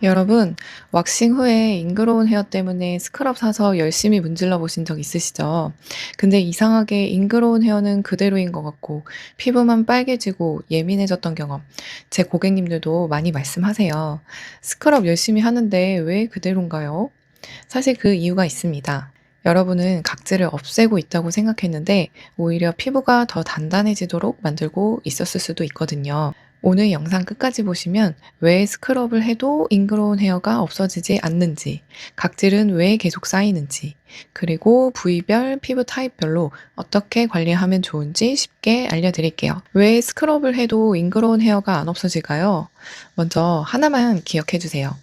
여러분, 왁싱 후에 잉그로운 헤어 때문에 스크럽 사서 열심히 문질러 보신 적 있으시죠? 근데 이상하게 잉그로운 헤어는 그대로인 것 같고, 피부만 빨개지고 예민해졌던 경험, 제 고객님들도 많이 말씀하세요. 스크럽 열심히 하는데 왜 그대로인가요? 사실 그 이유가 있습니다. 여러분은 각질을 없애고 있다고 생각했는데 오히려 피부가 더 단단해지도록 만들고 있었을 수도 있거든요. 오늘 영상 끝까지 보시면 왜 스크럽을 해도 잉그로운 헤어가 없어지지 않는지, 각질은 왜 계속 쌓이는지, 그리고 부위별, 피부 타입별로 어떻게 관리하면 좋은지 쉽게 알려드릴게요. 왜 스크럽을 해도 잉그로운 헤어가 안 없어질까요? 먼저 하나만 기억해 주세요.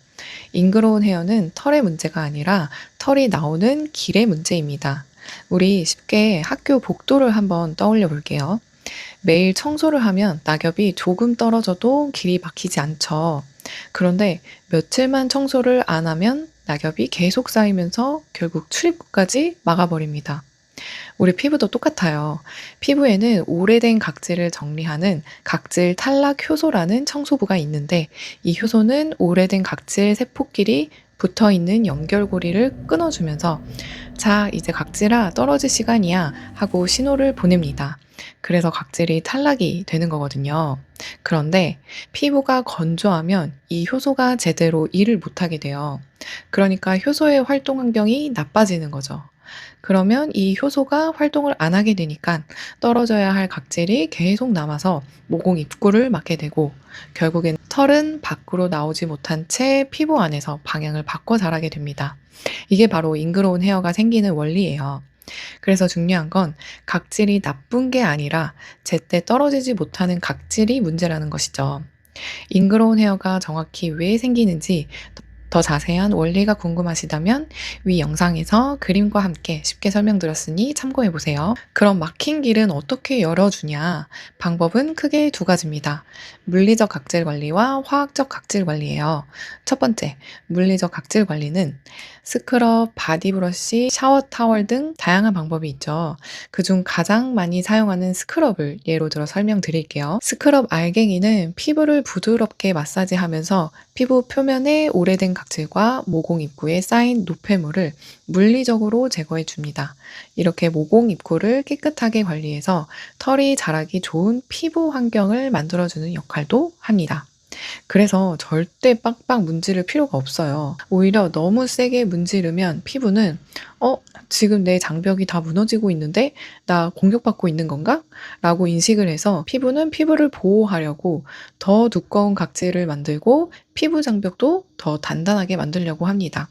잉그로운 헤어는 털의 문제가 아니라 털이 나오는 길의 문제입니다. 우리 쉽게 학교 복도를 한번 떠올려 볼게요. 매일 청소를 하면 낙엽이 조금 떨어져도 길이 막히지 않죠. 그런데 며칠만 청소를 안 하면 낙엽이 계속 쌓이면서 결국 출입구까지 막아버립니다. 우리 피부도 똑같아요. 피부에는 오래된 각질을 정리하는 각질 탈락 효소라는 청소부가 있는데 이 효소는 오래된 각질 세포끼리 붙어 있는 연결고리를 끊어주면서 자, 이제 각질아 떨어질 시간이야 하고 신호를 보냅니다. 그래서 각질이 탈락이 되는 거거든요. 그런데 피부가 건조하면 이 효소가 제대로 일을 못하게 돼요. 그러니까 효소의 활동 환경이 나빠지는 거죠. 그러면 이 효소가 활동을 안 하게 되니까 떨어져야 할 각질이 계속 남아서 모공 입구를 막게 되고 결국엔 털은 밖으로 나오지 못한 채 피부 안에서 방향을 바꿔 자라게 됩니다. 이게 바로 잉그로운 헤어가 생기는 원리예요. 그래서 중요한 건 각질이 나쁜 게 아니라 제때 떨어지지 못하는 각질이 문제라는 것이죠. 잉그로운 헤어가 정확히 왜 생기는지 더 자세한 원리가 궁금하시다면 위 영상에서 그림과 함께 쉽게 설명드렸으니 참고해 보세요. 그럼 막힌 길은 어떻게 열어주냐? 방법은 크게 두 가지입니다. 물리적 각질 관리와 화학적 각질 관리예요. 첫 번째, 물리적 각질 관리는 스크럽, 바디브러쉬, 샤워 타월 등 다양한 방법이 있죠. 그중 가장 많이 사용하는 스크럽을 예로 들어 설명드릴게요. 스크럽 알갱이는 피부를 부드럽게 마사지하면서 피부 표면에 오래된 각질과 모공 입구에 쌓인 노폐물을 물리적으로 제거해 줍니다. 이렇게 모공 입구를 깨끗하게 관리해서 털이 자라기 좋은 피부 환경을 만들어주는 역할도 합니다. 그래서 절대 빡빡 문지를 필요가 없어요. 오히려 너무 세게 문지르면 피부는 지금 내 장벽이 다 무너지고 있는데 나 공격받고 있는 건가? 라고 인식을 해서 피부는 피부를 보호하려고 더 두꺼운 각질을 만들고 피부 장벽도 더 단단하게 만들려고 합니다.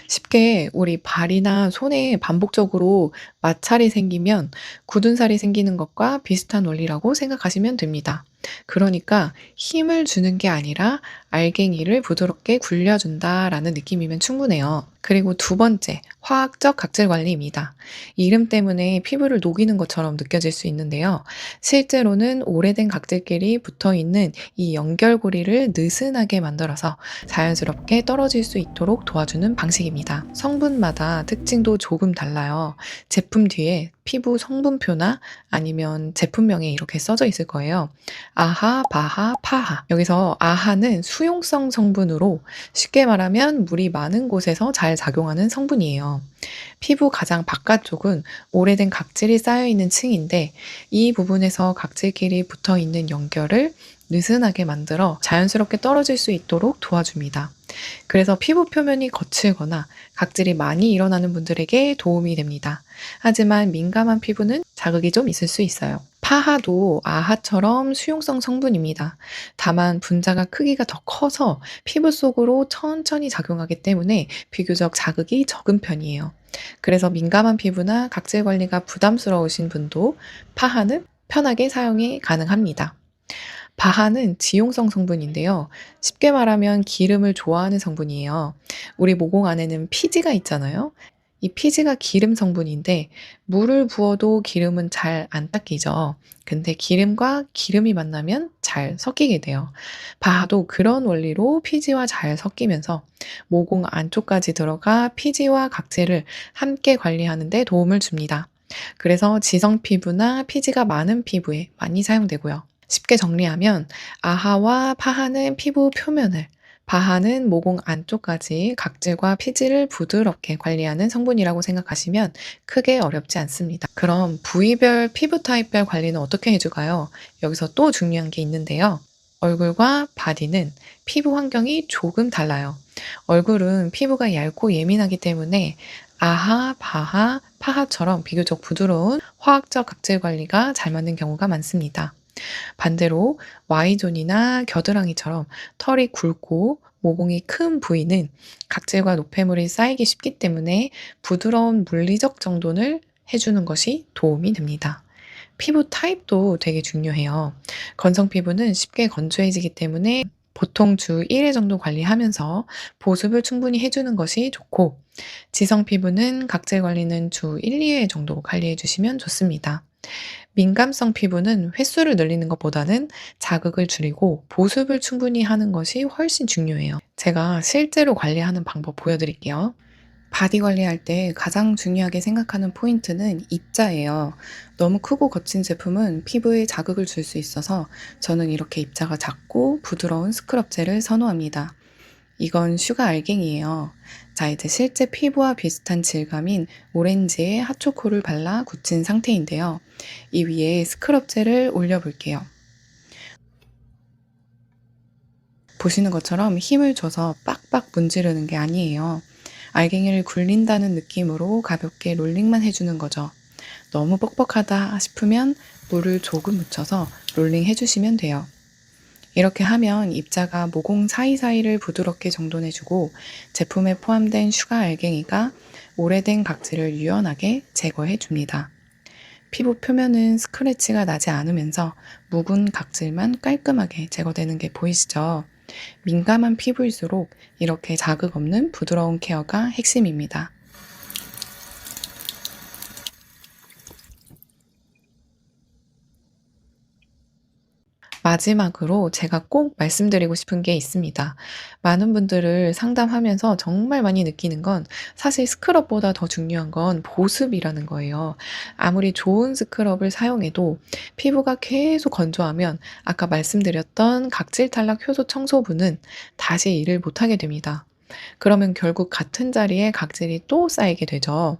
쉽게 우리 발이나 손에 반복적으로 마찰이 생기면 굳은 살이 생기는 것과 비슷한 원리라고 생각하시면 됩니다. 그러니까 힘을 주는 게 아니라 알갱이를 부드럽게 굴려준다라는 느낌이면 충분해요. 그리고 두 번째, 화학적 각질 관리입니다. 이름 때문에 피부를 녹이는 것처럼 느껴질 수 있는데요. 실제로는 오래된 각질끼리 붙어 있는 이 연결고리를 느슨하게 만들어서 자연스럽게 떨어질 수 있도록 도와주는 방식입니다. 성분마다 특징도 조금 달라요. 제품 뒤에 피부 성분표나 아니면 제품명에 이렇게 써져 있을 거예요. 아하, 바하, 파하. 여기서 아하는 수용성 성분으로 쉽게 말하면 물이 많은 곳에서 잘 작용하는 성분이에요. 피부 가장 바깥쪽은 오래된 각질이 쌓여있는 층인데 이 부분에서 각질끼리 붙어 있는 연결을 느슨하게 만들어 자연스럽게 떨어질 수 있도록 도와줍니다. 그래서 피부 표면이 거칠거나 각질이 많이 일어나는 분들에게 도움이 됩니다. 하지만 민감한 피부는 자극이 좀 있을 수 있어요. 파하도 아하처럼 수용성 성분입니다. 다만 분자가 크기가 더 커서 피부 속으로 천천히 작용하기 때문에 비교적 자극이 적은 편이에요. 그래서 민감한 피부나 각질 관리가 부담스러우신 분도 파하는 편하게 사용이 가능합니다. 바하는 지용성 성분인데요. 쉽게 말하면 기름을 좋아하는 성분이에요. 우리 모공 안에는 피지가 있잖아요. 이 피지가 기름 성분인데 물을 부어도 기름은 잘 안 닦이죠. 근데 기름과 기름이 만나면 잘 섞이게 돼요. 바하도 그런 원리로 피지와 잘 섞이면서 모공 안쪽까지 들어가 피지와 각질을 함께 관리하는 데 도움을 줍니다. 그래서 지성 피부나 피지가 많은 피부에 많이 사용되고요. 쉽게 정리하면 아하와 파하는 피부 표면을 바하는 모공 안쪽까지 각질과 피지를 부드럽게 관리하는 성분이라고 생각하시면 크게 어렵지 않습니다. 그럼 부위별 피부 타입별 관리는 어떻게 해줄까요? 여기서 또 중요한 게 있는데요. 얼굴과 바디는 피부 환경이 조금 달라요. 얼굴은 피부가 얇고 예민하기 때문에 아하, 바하, 파하처럼 비교적 부드러운 화학적 각질 관리가 잘 맞는 경우가 많습니다. 반대로 Y존이나 겨드랑이처럼 털이 굵고 모공이 큰 부위는 각질과 노폐물이 쌓이기 쉽기 때문에 부드러운 물리적 정돈을 해주는 것이 도움이 됩니다. 피부 타입도 되게 중요해요. 건성 피부는 쉽게 건조해지기 때문에 보통 주 1회 정도 관리하면서 보습을 충분히 해주는 것이 좋고, 지성 피부는 각질 관리는 주 1, 2회 정도 관리해 주시면 좋습니다. 민감성 피부는 횟수를 늘리는 것보다는 자극을 줄이고 보습을 충분히 하는 것이 훨씬 중요해요. 제가 실제로 관리하는 방법 보여드릴게요. 바디 관리할 때 가장 중요하게 생각하는 포인트는 입자예요. 너무 크고 거친 제품은 피부에 자극을 줄 수 있어서 저는 이렇게 입자가 작고 부드러운 스크럽 젤을 선호합니다. 이건 슈가 알갱이에요. 자, 이제 실제 피부와 비슷한 질감인 오렌지에 핫초코를 발라 굳힌 상태인데요. 이 위에 스크럽 젤을 올려볼게요. 보시는 것처럼 힘을 줘서 빡빡 문지르는 게 아니에요. 알갱이를 굴린다는 느낌으로 가볍게 롤링만 해주는 거죠. 너무 뻑뻑하다 싶으면 물을 조금 묻혀서 롤링 해주시면 돼요. 이렇게 하면 입자가 모공 사이사이를 부드럽게 정돈해주고 제품에 포함된 슈가 알갱이가 오래된 각질을 유연하게 제거해줍니다. 피부 표면은 스크래치가 나지 않으면서 묵은 각질만 깔끔하게 제거되는 게 보이시죠? 민감한 피부일수록 이렇게 자극 없는 부드러운 케어가 핵심입니다. 마지막으로 제가 꼭 말씀드리고 싶은 게 있습니다. 많은 분들을 상담하면서 정말 많이 느끼는 건 사실 스크럽보다 더 중요한 건 보습이라는 거예요. 아무리 좋은 스크럽을 사용해도 피부가 계속 건조하면 아까 말씀드렸던 각질 탈락 효소 청소부는 다시 일을 못하게 됩니다. 그러면 결국 같은 자리에 각질이 또 쌓이게 되죠.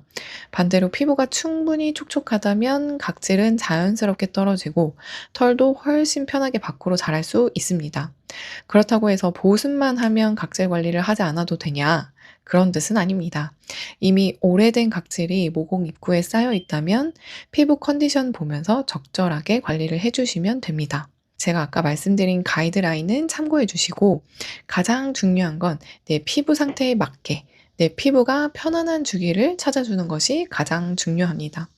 반대로 피부가 충분히 촉촉하다면 각질은 자연스럽게 떨어지고 털도 훨씬 편하게 밖으로 자랄 수 있습니다. 그렇다고 해서 보습만 하면 각질 관리를 하지 않아도 되냐? 그런 뜻은 아닙니다. 이미 오래된 각질이 모공 입구에 쌓여 있다면 피부 컨디션 보면서 적절하게 관리를 해주시면 됩니다. 제가 아까 말씀드린 가이드라인은 참고해 주시고, 가장 중요한 건 내 피부 상태에 맞게 내 피부가 편안한 주기를 찾아주는 것이 가장 중요합니다.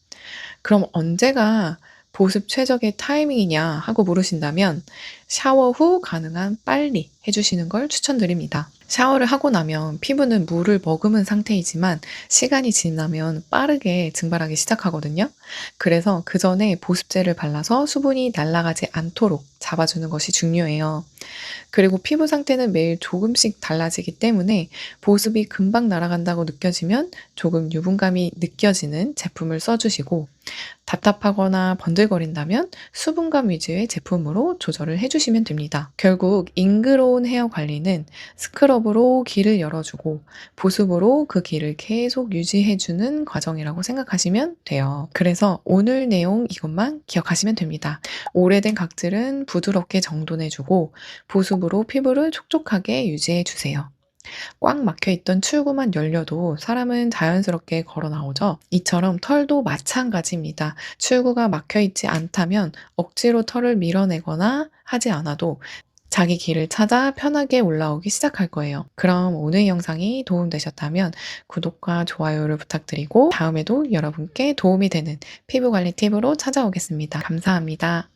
그럼 언제가 보습 최적의 타이밍이냐 하고 물으신다면 샤워 후 가능한 빨리 해주시는 걸 추천드립니다. 샤워를 하고 나면 피부는 물을 머금은 상태이지만 시간이 지나면 빠르게 증발하기 시작하거든요. 그래서 그 전에 보습제를 발라서 수분이 날아가지 않도록 잡아주는 것이 중요해요. 그리고 피부 상태는 매일 조금씩 달라지기 때문에 보습이 금방 날아간다고 느껴지면 조금 유분감이 느껴지는 제품을 써주시고, 답답하거나 번들거린다면 수분감 위주의 제품으로 조절을 해주시면 됩니다. 결국 잉그로운 헤어 관리는 스크럽으로 길을 열어주고 보습으로 그 길을 계속 유지해주는 과정이라고 생각하시면 돼요. 그래서 오늘 내용 이것만 기억하시면 됩니다. 오래된 각질은 부드럽게 정돈해주고 보습으로 피부를 촉촉하게 유지해주세요. 꽉 막혀 있던 출구만 열려도 사람은 자연스럽게 걸어 나오죠. 이처럼 털도 마찬가지입니다. 출구가 막혀 있지 않다면 억지로 털을 밀어내거나 하지 않아도 자기 길을 찾아 편하게 올라오기 시작할 거예요. 그럼 오늘 영상이 도움되셨다면 구독과 좋아요를 부탁드리고 다음에도 여러분께 도움이 되는 피부 관리 팁으로 찾아오겠습니다. 감사합니다.